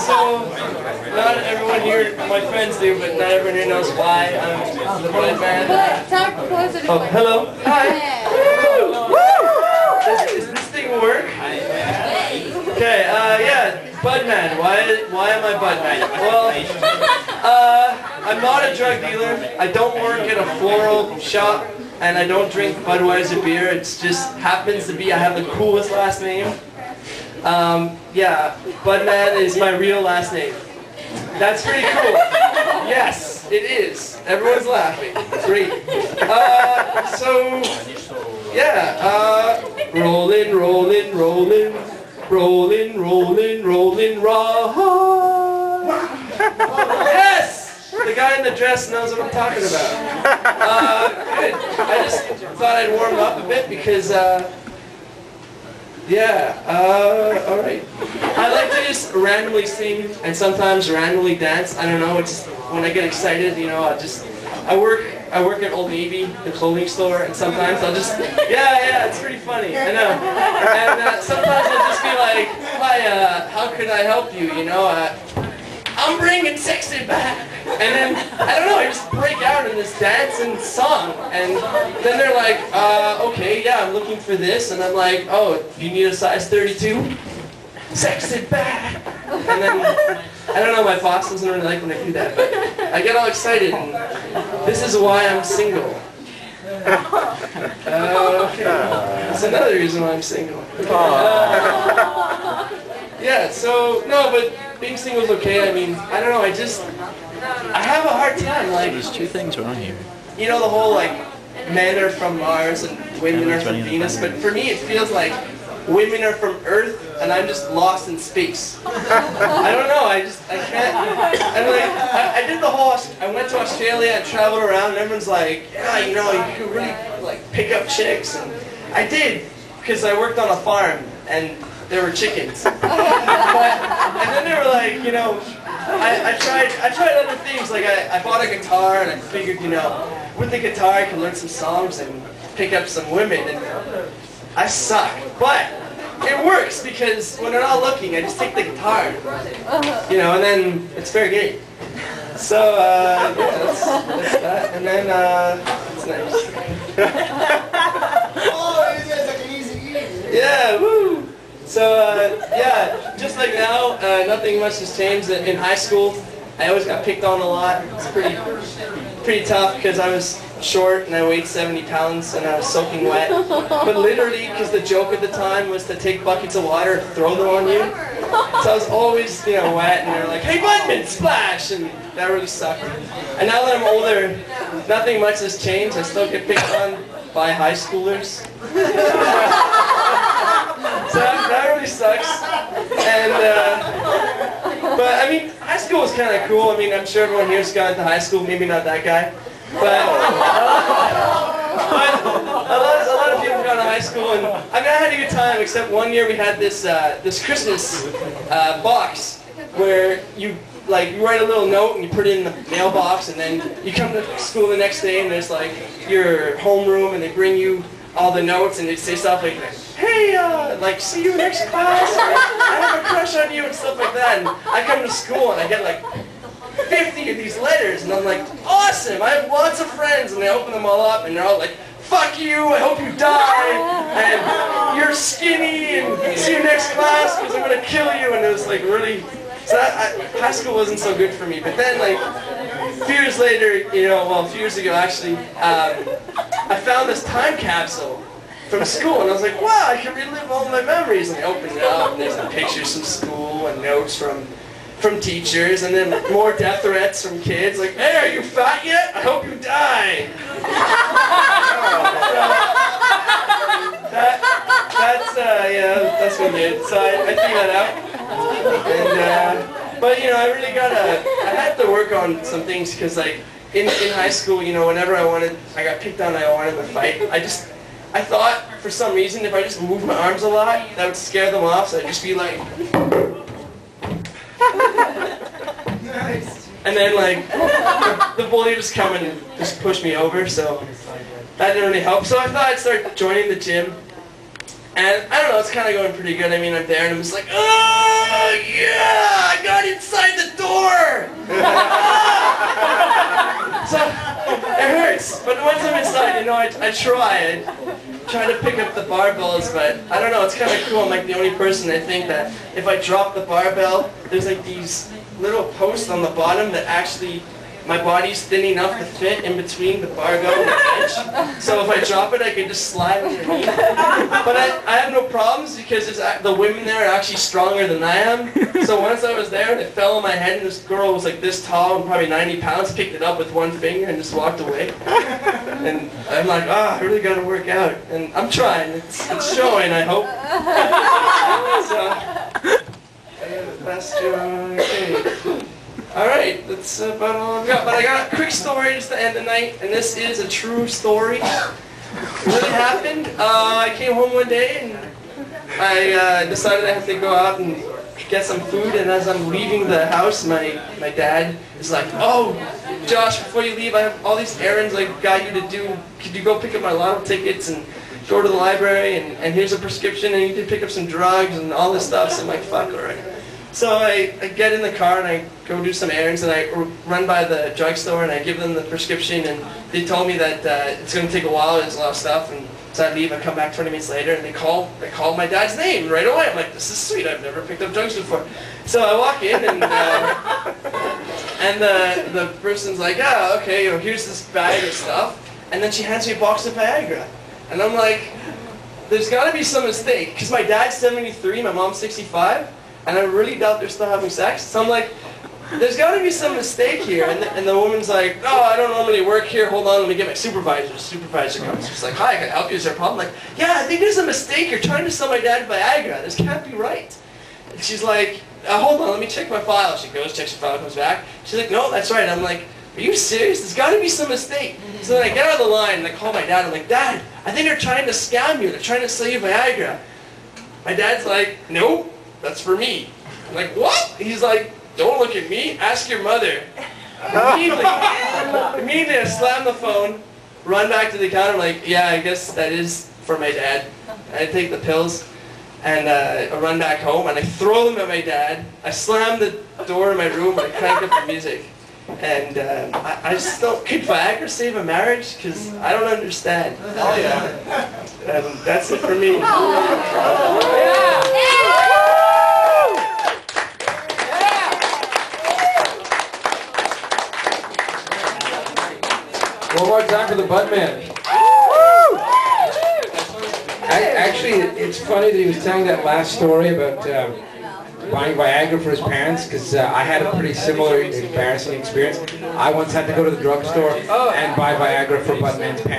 So, not everyone here, my friends do, but not everyone here knows why I'm the Budman. Talk closer to hello. Hi. Woo! Does this thing work? Okay, yeah, Budman. Why am I Budman? Well, I'm not a drug dealer. I don't work at a floral shop, and I don't drink Budweiser beer. It just happens to be I have the coolest last name. Yeah, Budman is my real last name. That's pretty cool. Yes, it is. Everyone's laughing. Great. So, yeah, rolling, rolling, rolling, rolling, rolling, rolling, roll. Yes! The guy in the dress knows what I'm talking about. Good. I just thought I'd warm up a bit because, alright. I like to just randomly sing and sometimes randomly dance. I don't know, it's when I get excited, you know, I work at Old Navy, the clothing store, and sometimes I'll just, yeah, it's pretty funny, I know. And sometimes I'll just be like, hi, how can I help you, you know? I'm bringing sexy back. And then, I don't know, I just break out in this dance and song. And then they're like, okay, yeah, I'm looking for this. And I'm like, oh, you need a size 32? Sexy back. And then, I don't know, my boss doesn't really like when I do that, but I get all excited. And this is why I'm single. Okay. That's another reason why I'm single. Yeah, so, no, but being single is okay. I mean, I don't know, I have a hard time, like... There's two things wrong here. You know the whole, like, men are from Mars and women are from Venus, but for me it feels like women are from Earth and I'm just lost in space. I don't know, I can't... And like, I did the whole... I went to Australia and traveled around and everyone's like, yeah, you know, you can really, like, pick up chicks. And I did, because I worked on a farm and there were chickens. And then they were like, you know, I tried other things, like I bought a guitar and I figured, you know, with the guitar I could learn some songs and pick up some women, and I suck. But it works because when they're not looking, I just take the guitar, you know, and then it's fair game. So, yeah, that's that, and then, it's nice. Oh, you guys are easy. Yeah, woo! So, yeah, just like now, nothing much has changed. In high school, I always got picked on a lot. It's pretty tough because I was short and I weighed 70 pounds and I was soaking wet. But literally, because the joke at the time was to take buckets of water and throw them on you. So I was always, you know, wet, and they were like, hey, Budman, splash! And that really sucked. And now that I'm older, nothing much has changed. I still get picked on by high schoolers. So that really sucks. And, but I mean, high school was kind of cool. I mean, I'm sure everyone here's gone to high school, maybe not that guy. But a lot of people have gone to high school, and I mean, I had a good time, except one year we had this, this Christmas box where you write a little note and you put it in the mailbox, and then you come to school the next day and there's like your homeroom and they bring you all the notes and they say stuff like, hey, like, see you next class, I have a crush on you and stuff like that. And I come to school and I get like 50 of these letters and I'm like, awesome, I have lots of friends, and I open them all up and they're all like, fuck you, I hope you die, and you're skinny, and see you next class because I'm going to kill you, and it was like really, so high school wasn't so good for me. But then like, a few years later, you know, well, a few years ago actually, I found this time capsule from school, and I was like, wow, I can relive all my memories. And I opened it up, and there's like pictures from school and notes from teachers, and then more death threats from kids, like, hey, are you fat yet? I hope you die. That's what I did. So I figured that out. And, but, you know, I had to work on some things, because, like, in high school, you know, whenever I got picked on, I wanted to fight. I thought, for some reason, if I just moved my arms a lot, that would scare them off, so I'd just be like... Nice. And then, like, the bully would just come and just push me over, so that didn't really help. So I thought I'd start joining the gym. And I don't know, it's kind of going pretty good. I mean, I'm there and I'm just like, oh, yeah, I got not inside the door! So, it hurts. But once I'm inside, you know, I try to pick up the barbells, but I don't know, it's kind of cool. I'm like the only person, I think, that if I drop the barbell, there's like these little posts on the bottom that actually, my body's thin enough to fit in between the barbell and the bench. So if I drop it, I can just slide underneath. But I have no problems because the women there are actually stronger than I am. So once I was there and it fell on my head and this girl was like this tall and probably 90 pounds, picked it up with one finger and just walked away. And I'm like, I really got to work out. And I'm trying. It's showing, I hope. So, okay. Alright, that's about all I've got. But I got a quick story just to end the night, and this is a true story. It really happened. I came home one day and I decided I had to go out and get some food, and as I'm leaving the house, my dad is like, "Oh, Josh, before you leave, I have all these errands I got you to do. Could you go pick up my lotto tickets and go to the library, and here's a prescription, and you can pick up some drugs and all this stuff." So I'm like, fuck, alright. So I get in the car and I go do some errands, and I run by the drugstore and I give them the prescription, and they told me that it's going to take a while, there's a lot of stuff, and so I leave, I come back 20 minutes later and they call my dad's name right away. I'm like, this is sweet, I've never picked up drugs before. So I walk in and the person's like, okay, here's this bag of stuff, and then she hands me a box of Viagra. And I'm like, there's got to be some mistake, because my dad's 73, my mom's 65, and I really doubt they're still having sex. So I'm like, there's got to be some mistake here. And the woman's like, oh, I don't normally work here. Hold on, let me get my supervisor. The supervisor comes. She's like, hi, can I help you? Is there a problem? I'm like, yeah, I think there's a mistake. You're trying to sell my dad Viagra. This can't be right. And she's like, hold on, let me check my file. She goes, checks her file, comes back. She's like, no, that's right. I'm like, are you serious? There's got to be some mistake. So then I get out of the line and I call my dad. I'm like, Dad, I think they're trying to scam you. They're trying to sell you Viagra. My dad's like, no, that's for me. I'm like, what? He's like, don't look at me, ask your mother. Immediately I slam the phone, run back to the counter, I'm like, yeah, I guess that is for my dad. I take the pills, and I run back home, and I throw them at my dad. I slam the door in my room, and I crank up the music. And I just don't, could Viagra save a marriage? Because I don't understand. Oh yeah. That's it for me. One more time for the Budman. Actually, it's funny that he was telling that last story about buying Viagra for his parents, because I had a pretty similar embarrassing experience. I once had to go to the drugstore and buy Viagra for Budman's parents.